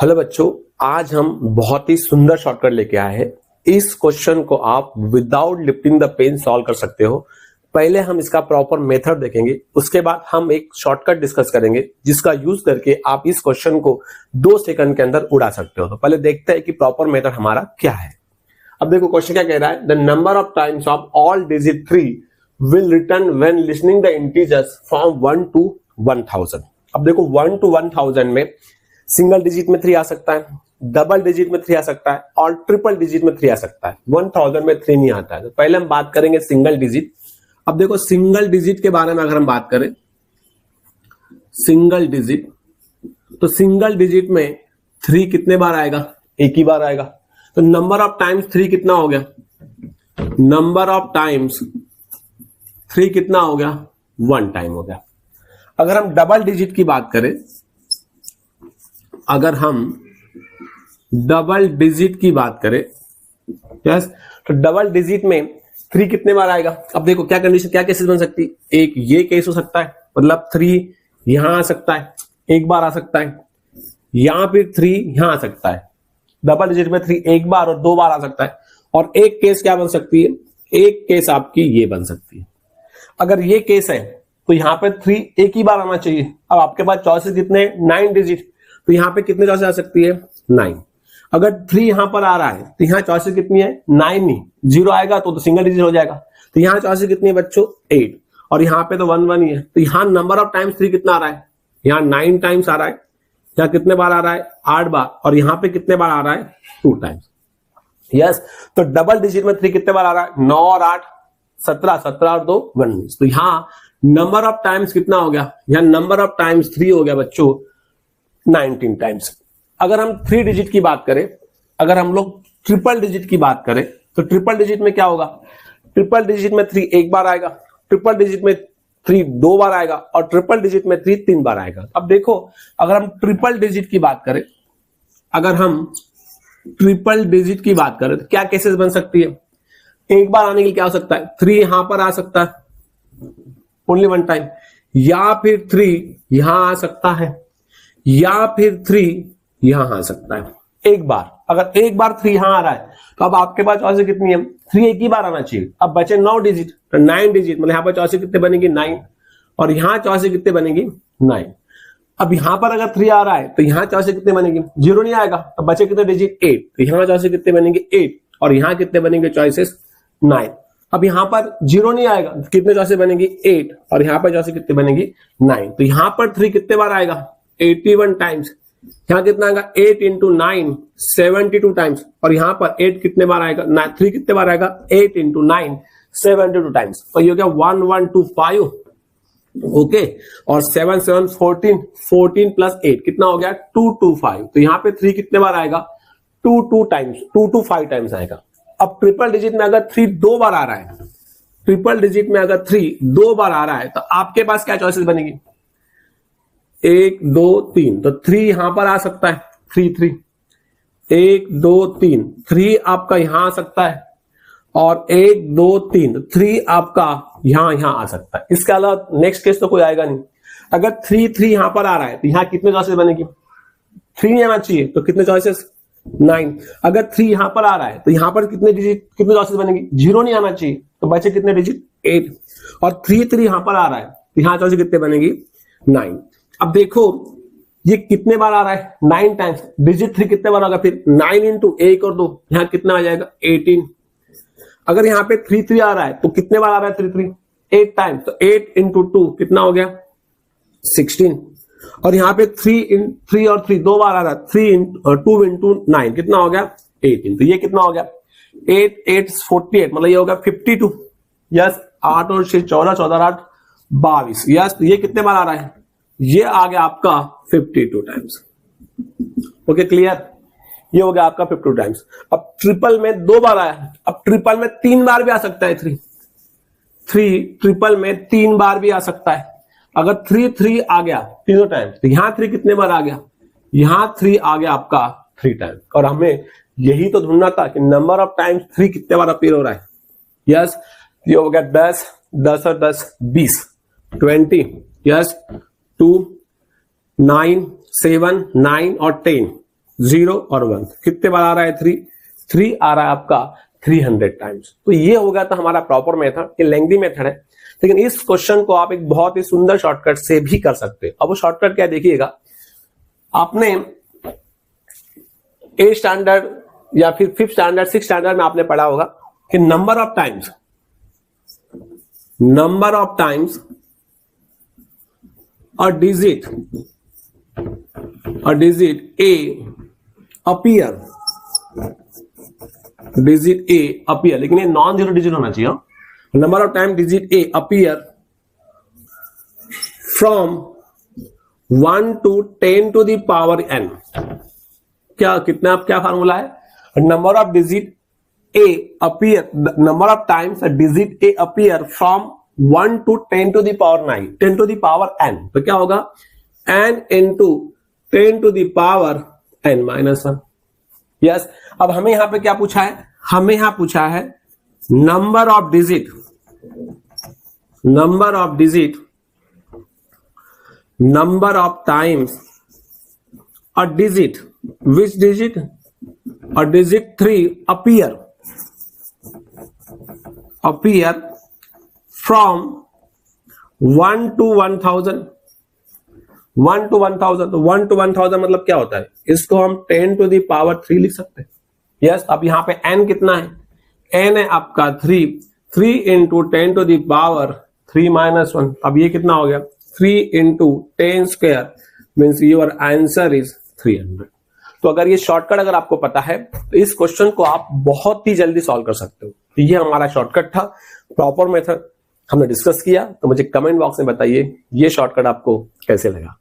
Hello बच्चों, आज हम बहुत ही सुंदर शॉर्टकट लेके आए हैं। इस क्वेश्चन को आप without lifting the pen solve कर सकते हो। पहले हम इसका प्रॉपर मेथड देखेंगे, उसके बाद हम एक शॉर्टकट डिस्कस करेंगे जिसका यूज करके आप इस क्वेश्चन को 2 सेकंड के अंदर उड़ा सकते हो। तो पहले देखते हैं कि प्रॉपर मेथड हमारा क्या है। अब देखो क्वेश्चन क्या कह रहा है, the number of times of all digit 3 will return when listening the integers from 1 to 1000। अब देखो 1 to 1000 में सिंगल डिजिट में 3 आ सकता है, डबल डिजिट में 3 आ सकता है और ट्रिपल डिजिट में 3 आ सकता है। 1000 में 3 नहीं आता है। तो पहले हम बात करेंगे सिंगल डिजिट। अब देखो सिंगल डिजिट के बारे में अगर हम बात करें, सिंगल डिजिट, तो सिंगल डिजिट में 3 कितने बार आएगा? एक ही बार आएगा। तो नंबर ऑफ टाइम्स 3 कितना हो गया? नंबर ऑफ टाइम्स 3 कितना हो गया? 1 टाइम हो गया। अगर हम डबल डिजिट की बात करें, अगर हम डबल डिजिट की बात करें, यस, तो डबल डिजिट में 3 कितने बार आएगा? अब देखो क्या कंडीशन, क्या केसेस बन सकती है। एक ये केस हो सकता है, मतलब 3 यहां आ सकता है, एक बार आ सकता है, यहां फिर 3 यहां आ सकता है। डबल डिजिट में 3 एक बार और 2 बार आ सकता है। और एक केस क्या बन सकती है? एक केस आपकी ये बन सकती है। अगर ये केस है तो यहां पे 3 एक ही बार आना चाहिए। अब आपके पास चॉइसेस कितने? 9 डिजिट, तो यहां पे कितने चॉइसेस आ सकती है? 9। अगर 3 यहां पर आ रहा है तो यहां चॉइसेस कितनी है? 9 नहीं, 0 आएगा तो सिंगल डिजिट हो जाएगा। तो यहां चॉइसेस कितनी है बच्चों? 8। और यहां पे तो 1 1 ही है। तो यहां नंबर ऑफ टाइम्स 3 कितना आ रहा है? यहां 9 टाइम्स आ रहा है। यहां कितने बार आ रहा है? 8 बार। और यहां पे कितने बार आ रहा है? 2 टाइम्स। यस, तो डबल डिजिट में 3 कितने बार आ रहा है? 9 और 8 17, 17 और 2 19। तो यहां नंबर ऑफ टाइम्स कितना हो गया? यहां नंबर ऑफ टाइम्स 3 हो गया बच्चों 19 टाइम्स। अगर हम 3 डिजिट की बात करें, अगर हम लोग ट्रिपल डिजिट की बात करें, तो ट्रिपल डिजिट में क्या होगा? ट्रिपल डिजिट में 3 एक बार आएगा, ट्रिपल डिजिट में 3 2 बार आएगा और ट्रिपल डिजिट में 3 3 बार आएगा। अब देखो अगर हम ट्रिपल डिजिट की बात करें, अगर हम ट्रिपल डिजिट की बात करें तो क्या केसेस बन सकती है? एक बार आने के लिए क्या हो सकता है? 3 यहां पर आ सकता है, ओनली 1 टाइम, या फिर 3 यहां आ सकता है, या फिर 3 यहां आ सकता है एक बार। अगर एक बार 3 यहां आ रहा है तो अब आपके पास चॉइसेस कितनी है? 3 एक ही बार आना चाहिए। अब बचे 9 डिजिट, तो 9 डिजिट मतलब यहां पर चॉइसेस कितने बनेगी? 9। और यहां चॉइसेस कितने बनेगी? 9। अब यहां पर अगर 3 आ रहा है तो यहां चॉइसेस कितने बनेगी? 0 नहीं आएगा। तो बचे कितने डिजिट? 8। तो यहां चॉइसेस कितने बनेंगे? 8। और यहां कितने बनेंगे चॉइसेस? 9। अब यहां पर 0 नहीं आएगा, कितने चॉइसेस बनेगी? 8। और यहां पर चॉइसेस कितने बनेगी? 9। तो यहां पर 3 कितने बार आएगा? 81 टाइम्स। यहां कितना आएगा? 8 into 9 72 टाइम्स। और यहां पर 8 कितने बार आएगा? 3 कितने बार आएगा? 8 into 9 72 टाइम्स। तो ये हो गया 1125। ओके, और 7 7 14, 14 प्लस 8 कितना हो गया? 225। तो यहां पे 3 कितने बार आएगा? 2 टाइम्स, 2 टाइम्स आएगा। अब ट्रिपल डिजिट में अगर 3 2 बार आ रहा है, ट्रिपल डिजिट में अगर 3 2 बार आ रहा है तो आपके पास क्या चॉइसेस बनेगी? 1 2 3। तो 3 यहां पर आ सकता है, 3 3, 1 2 3, 3 आपका यहां आ सकता है, और 1 2 3, 3 आपका यहां आ सकता है। इसके अलावा नेक्स्ट केस तो कोई आएगा नहीं। अगर 3 3 यहां पर आ रहा है तो यहां कितने चॉइसेस बनेगी? 3 नहीं आना चाहिए, तो कितने चॉइसेस? 9। अगर 3 यहां पर आ रहा है तो यहां पर कितने डिजिट, कितने चॉइसेस बनेगी? 0 नहीं आना चाहिए, तो बचे कितने डिजिट? 8। और 3 3 यहां पर आ रहा है तो यहां चॉइसेस कितने बनेगी? 9। अब देखो ये कितने बार आ रहा है? 9 टाइम्स। डिजिट 3 कितने बार होगा फिर? 9 into 1 और 2, यहां कितना आ जाएगा? 18। अगर यहां पे 3 3 आ रहा है तो कितने बार आ रहा है? 3 3 8 टाइम्स। तो 8 into 2 कितना हो गया? 16। और यहां पे 3 और 3 2 बार आ रहा है, 2 into 9 कितना हो गया? 18। तो ये कितना हो गया? 8 8 48, मतलब ये होगा 52। यस, 8 और 6 14, 14 और 8 22। यस, तो ये कितने बार आ रहा है? ये आ गया आपका 52 टाइम्स। Okay, clear? ये हो गया आपका 52 टाइम्स। अब ट्रिपल में 2 बार आया, अब ट्रिपल में 3 बार भी आ सकता है। 3 ट्रिपल में 3 बार भी आ सकता है। अगर 3 3 आ गया तीनों टाइम, तो यहां 3 कितने बार आ गया? यहां 3 आ गया आपका 3 टाइम। और हमें यही तो ढूंढना था कि नंबर ऑफ टाइम्स 3 कितने बार अपीयर हो रहा है। यस, ये हो गया 10 10 और 10 20 20। यस, 2 9 7 9 और 10, 0 और 1, कितने बार आ रहा है 3 आ रहा है आपका 300 टाइम्स। तो ये हो गया था हमारा प्रॉपर मेथड, ये लेंथी मेथड है, लेकिन इस क्वेश्चन को आप एक बहुत ही सुंदर शॉर्टकट से भी कर सकते हैं। अब वो शॉर्टकट क्या देखिएगा, आपने 8 स्टैंडर्ड या फिर 5th स्टैंडर्ड 6th स्टैंडर्ड में आपने पढ़ा होगा कि number of times a digit A appear, लेकिन ये नॉन जीरो डिजिट होना चाहिए। Number of time digit A appear from 1 to 10 to the power n। क्या कितना क्या फार्मूला है, number of digit A appear, number of times a digit A appear from 1 to 10 to the power 9, 10 to the power n। तो क्या होगा n into 10 to the power n minus 1। Yes, अब हमें यहां पे क्या पूछा है, हमें यहां पूछा है number of digit number of times a digit, which digit, a digit 3 appear from 1 to 1000। 1 to 1000, तो 1 to 1000 मतलब क्या होता है, इसको हम 10 to the power 3 लिख सकते हैं। यस, अब यहां पे n कितना है, n है आपका 3 into 10 to the power 3 minus 1। अब ये कितना हो गया, 3 into 10 square means your answer is 300। तो अगर ये शॉर्टकट अगर आपको पता है तो इस क्वेश्चन को आप बहुत ही जल्दी सॉल्व कर सकते हो। तो ये हमारा शॉर्टकट था, प्रॉपर मेथड हमने डिस्कस किया। तो मुझे कमेंट बॉक्स में बताइए ये शॉर्टकट आपको कैसे लगा।